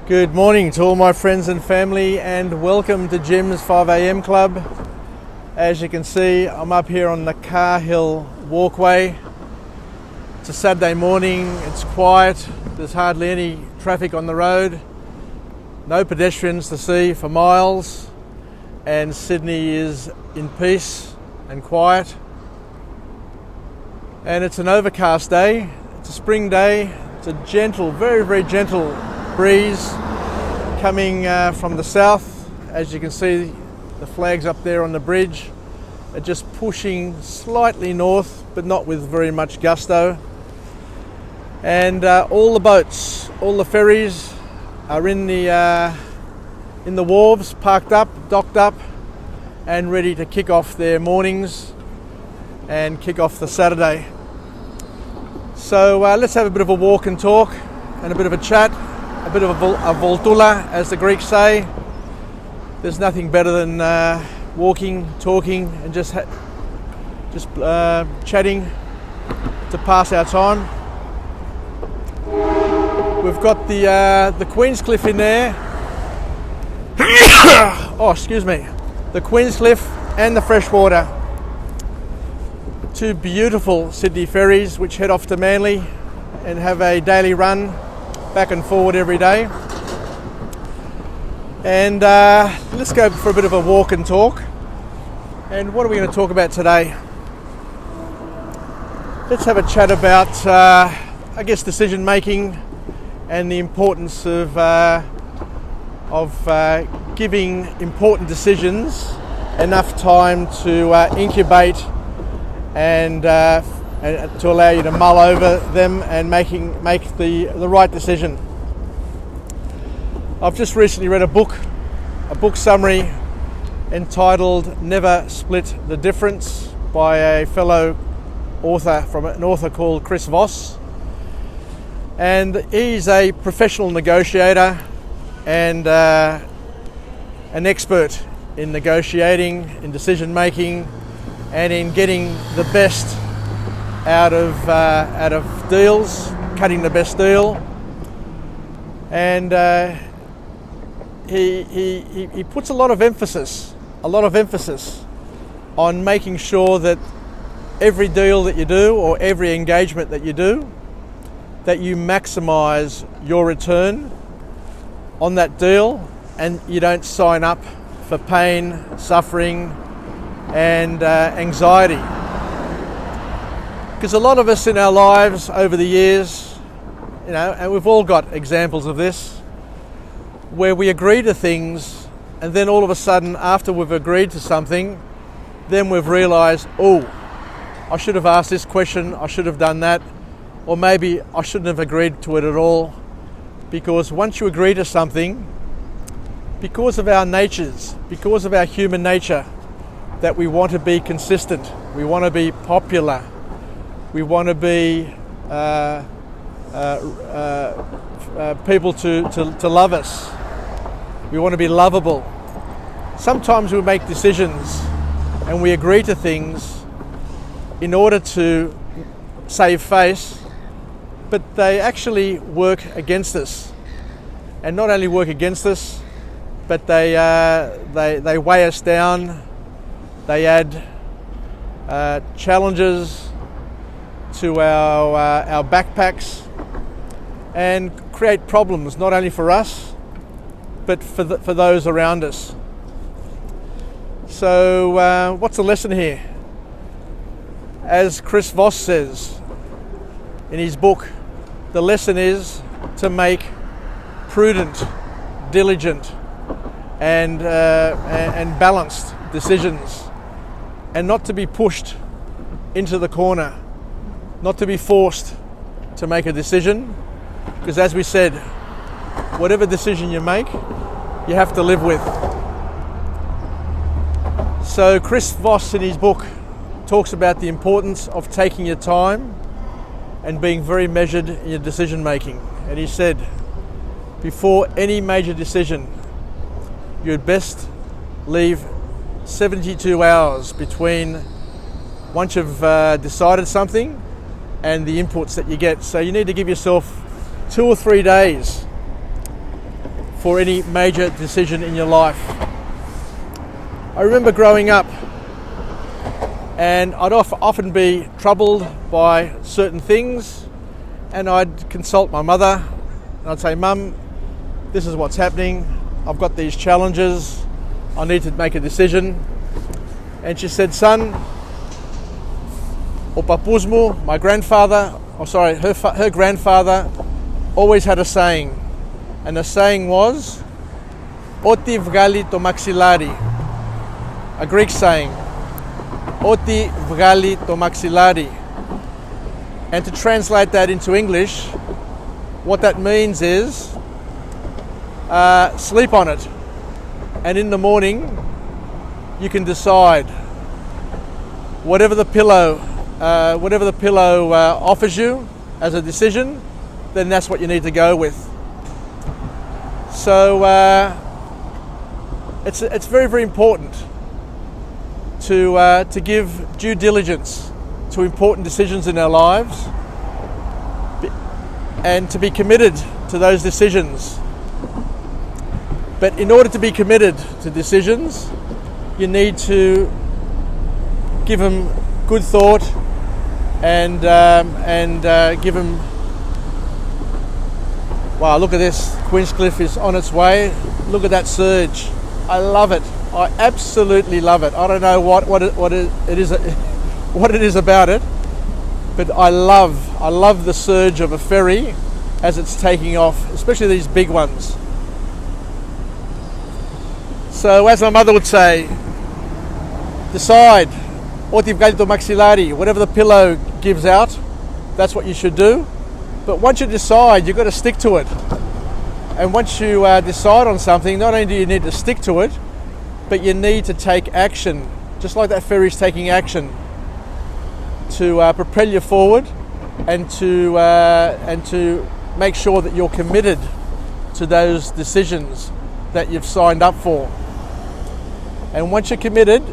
Good morning to all my friends and family, and welcome to Jim's 5am Club. As you can see, I'm up here on the Cahill walkway. It's a Saturday morning, it's quiet, there's hardly any traffic on the road, no pedestrians to see for miles, and Sydney is in peace and quiet. And it's an overcast day, it's a spring day, it's a gentle, very gentle breeze coming from the south. As you can see, the flags up there on the bridge are just pushing slightly north, but not with very much gusto. And all the boats, all the ferries are in the wharves, parked up, docked up, and ready to kick off their mornings and kick off the Saturday. So let's have a bit of a walk and talk and a bit of a chat. A bit of a voltula, as the Greeks say. There's nothing better than walking, talking, and just chatting to pass our time. We've got the Queenscliff in there. Oh, excuse me. The Queenscliff and the Freshwater. Two beautiful Sydney ferries which head off to Manly and have a daily run back and forward every day. And let's go for a bit of a walk and talk. And what are we going to talk about today? Let's have a chat about decision making and the importance of giving important decisions enough time to incubate and to allow you to mull over them and make the right decision. I've just recently read a book summary entitled Never Split the Difference by a fellow author, an author called Chris Voss. And he's a professional negotiator and an expert in negotiating, in decision making, and in getting the best out of deals, cutting the best deal. And he puts a lot of emphasis on making sure that every deal that you do, or every engagement that you do, that you maximize your return on that deal, and you don't sign up for pain, suffering, and anxiety. Because a lot of us in our lives over the years, and we've all got examples of this, where we agree to things, and then all of a sudden, after we've agreed to something, then we've realised, oh, I should have asked this question, I should have done that, or maybe I shouldn't have agreed to it at all. Because once you agree to something, because of our natures, because of our human nature, that we want to be consistent, we want to be popular, we want to be people to love us. We want to be lovable. Sometimes we make decisions and we agree to things in order to save face, but they actually work against us. And not only work against us, but they weigh us down. They add challenges to our backpacks and create problems, not only for us, but for those around us. So what's the lesson here? As Chris Voss says in his book, the lesson is to make prudent, diligent, and balanced decisions, and not to be pushed into the corner, not to be forced to make a decision, because as we said, whatever decision you make, you have to live with. So Chris Voss in his book talks about the importance of taking your time and being very measured in your decision making. And he said, before any major decision, you'd best leave 72 hours between once you've decided something and the inputs that you get. So you need to give yourself 2 or 3 days for any major decision in your life. I remember growing up, and I'd often be troubled by certain things, and I'd consult my mother and I'd say, "Mum, this is what's happening. I've got these challenges. I need to make a decision." And she said, "Son, o papusmu," my grandfather, her grandfather always had a saying, and the saying was, "Oti vgali to maxillari," a Greek saying, "Oti vgali to maxillari." And to translate that into English, what that means is, sleep on it, and in the morning you can decide. Whatever the pillow offers you as a decision, then that's what you need to go with. So it's very, very important to give due diligence to important decisions in our lives, and to be committed to those decisions. But in order to be committed to decisions, you need to give them good thought and give them. Wow, look at this. Queenscliff is on its way. Look at that surge. I love it. I absolutely love it. I don't know what it is about it, but I love the surge of a ferry as it's taking off, especially these big ones. So, as my mother would say, decide. Oti vgali to maxillari. Whatever the pillow gives out, that's what you should do. But once you decide, you've got to stick to it. And once you decide on something, not only do you need to stick to it, but you need to take action, just like that ferry's taking action, to propel you forward and to make sure that you're committed to those decisions that you've signed up for. And once you're committed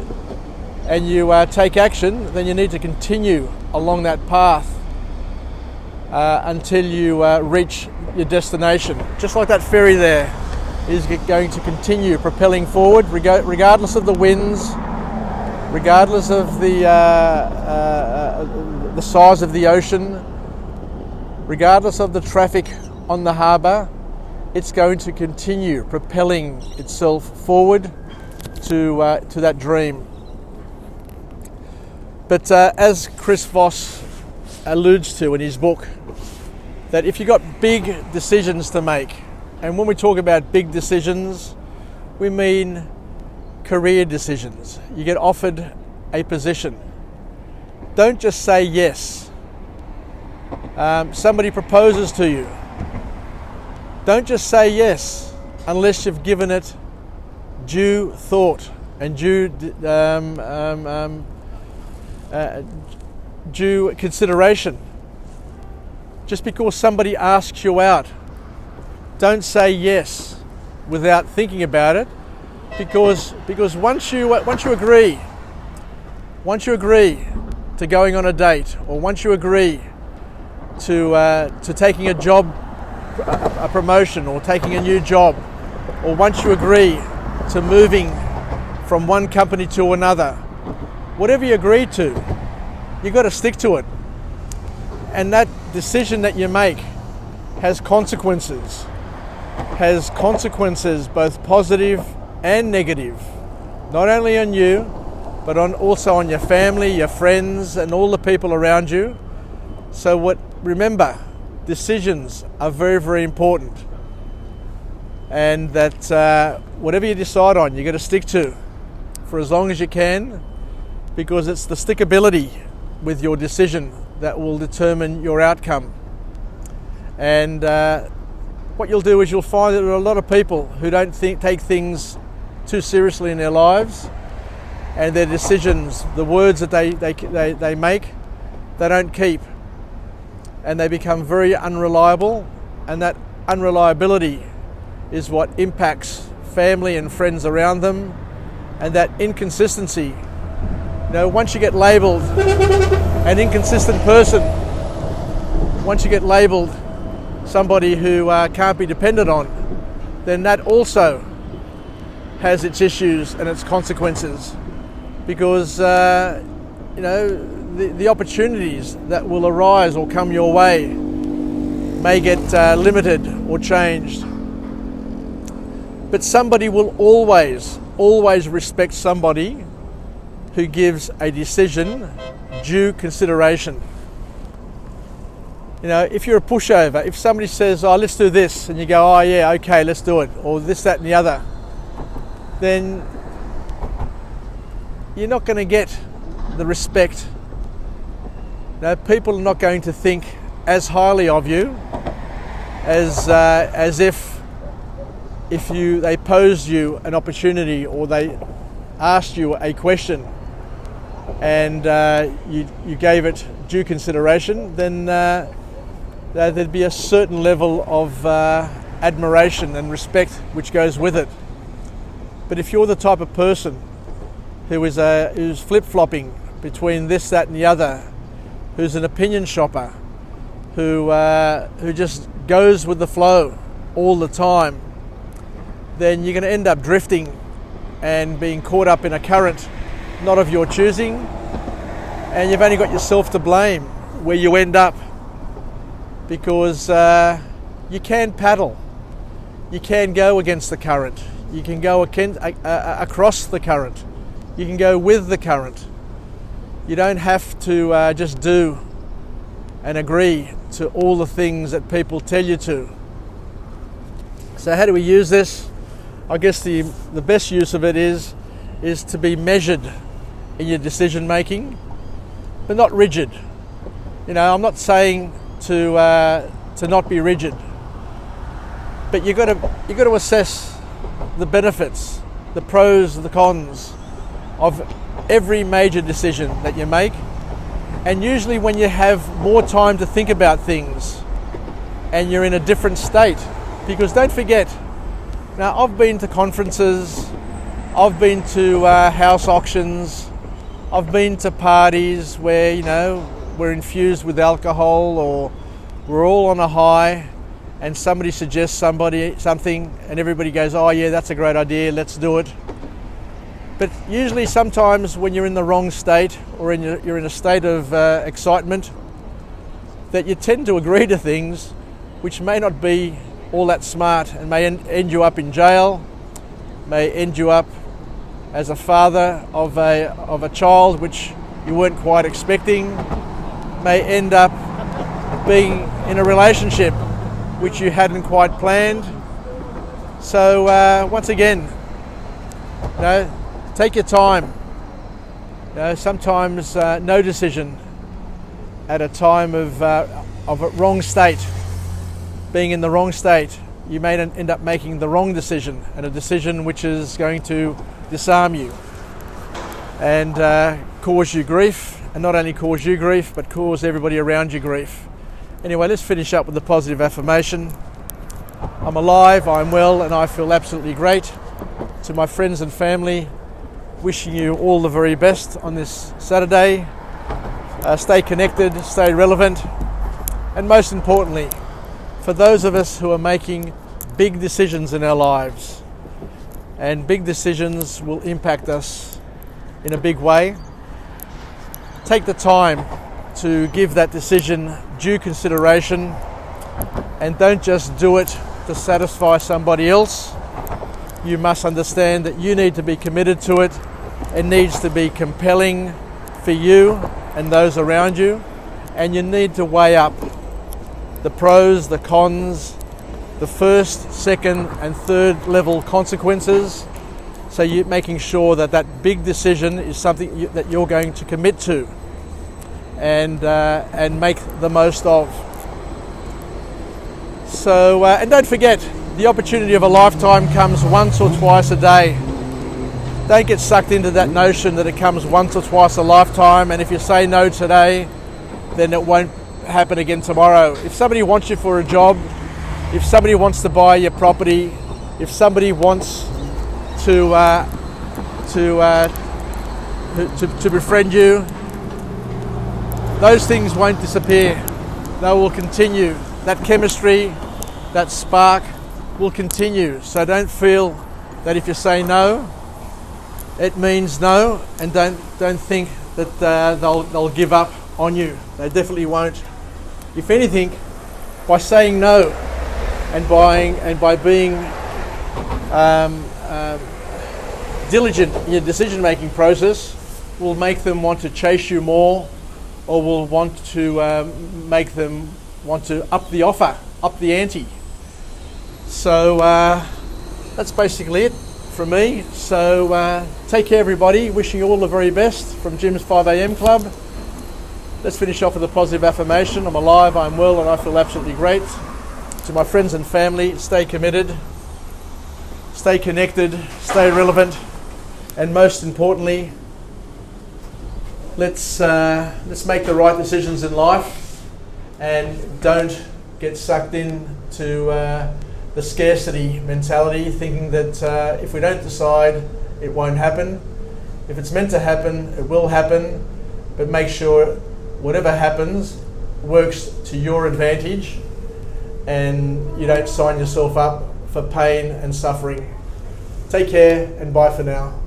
and you take action, then you need to continue along that path until you reach your destination. Just like that ferry there is going to continue propelling forward regardless of the winds, regardless of the size of the ocean, regardless of the traffic on the harbour. It's going to continue propelling itself forward to that dream. But as Chris Voss alludes to in his book, that if you've got big decisions to make, and when we talk about big decisions, we mean career decisions. You get offered a position. Don't just say yes. Somebody proposes to you. Don't just say yes unless you've given it due thought and due consideration. Just because somebody asks you out, don't say yes without thinking about it, because once you agree to going on a date, or once you agree to taking a job, a promotion, or taking a new job, or once you agree to moving from one company to another, whatever you agree to, you've got to stick to it. And that decision that you make has consequences both positive and negative, not only on you, but also on your family, your friends, and all the people around you. So remember, decisions are very, very important, and that whatever you decide on, you've got to stick to for as long as you can, because it's the stickability with your decision that will determine your outcome. And what you'll do is you'll find that there are a lot of people who don't take things too seriously in their lives, and their decisions, the words that they make, they don't keep, and they become very unreliable, and that unreliability is what impacts family and friends around them. And that inconsistency, once you get labelled an inconsistent person, once you get labelled somebody who can't be depended on, then that also has its issues and its consequences, because the opportunities that will arise or come your way may get limited or changed. But somebody will always respect somebody who gives a decision due consideration. If you're a pushover, if somebody says, oh, let's do this, and you go, oh yeah, okay, let's do it, or this, that and the other, then you're not going to get the respect. People are not going to think as highly of you as if they posed you an opportunity, or they asked you a question and you gave it due consideration. Then there'd be a certain level of admiration and respect which goes with it. But if you're the type of person who's flip-flopping between this, that and the other, who's an opinion shopper, who just goes with the flow all the time, then you're going to end up drifting and being caught up in a current not of your choosing, and you've only got yourself to blame where you end up, because you can paddle, you can go against the current, you can go across the current, you can go with the current. You don't have to just do and agree to all the things that people tell you to. So how do we use this? I guess the best use of it is to be measured in your decision making, but not rigid. I'm not saying to not be rigid, but you've got to assess the benefits, the pros, the cons of every major decision that you make. And usually when you have more time to think about things and you're in a different state, because don't forget, now I've been to conferences, I've been to house auctions, I've been to parties where we're infused with alcohol, or we're all on a high and somebody suggests something and everybody goes, oh yeah, that's a great idea, let's do it. But usually sometimes when you're in the wrong state, or you're in a state of excitement, that you tend to agree to things which may not be all that smart, and may end you up in jail, may end you up as a father of a child which you weren't quite expecting, may end up being in a relationship which you hadn't quite planned. So once again, take your time. Sometimes no decision at a time of a wrong state, being in the wrong state, you may end up making the wrong decision, and a decision which is going to disarm you and cause you grief, and not only cause you grief, but cause everybody around you grief. Anyway, let's finish up with the positive affirmation. I'm alive, I'm well, and I feel absolutely great. To my friends and family, wishing you all the very best on this Saturday. Stay connected, stay relevant, and most importantly, for those of us who are making big decisions in our lives, and big decisions will impact us in a big way, take the time to give that decision due consideration, and don't just do it to satisfy somebody else. You must understand that you need to be committed to it. It needs to be compelling for you and those around you, and you need to weigh up the pros, the cons, the first, second and third level consequences, so you're making sure that that big decision is something that you're going to commit to and make the most of. So and don't forget, the opportunity of a lifetime comes once or twice a day. Don't get sucked into that notion that it comes once or twice a lifetime, and if you say no today, then it won't happen again tomorrow. If somebody wants you for a job, if somebody wants to buy your property, if somebody wants to befriend you, those things won't disappear. They will continue. That chemistry, that spark will continue. So don't feel that if you say no, it means no, and don't think that they'll give up on you. They definitely won't. If anything, by saying no and by being diligent in your decision-making process, will make them want to chase you more, or will want to make them want to up the offer, up the ante. So that's basically it from me. So take care, everybody. Wishing you all the very best from Jim's 5am Club. Let's finish off with a positive affirmation. I'm alive, I'm well, and I feel absolutely great. To my friends and family, stay committed, stay connected, stay relevant, and most importantly, let's make the right decisions in life, and don't get sucked into the scarcity mentality, thinking that if we don't decide, it won't happen. If it's meant to happen, it will happen, but make sure whatever happens works to your advantage, and you don't sign yourself up for pain and suffering. Take care, and bye for now.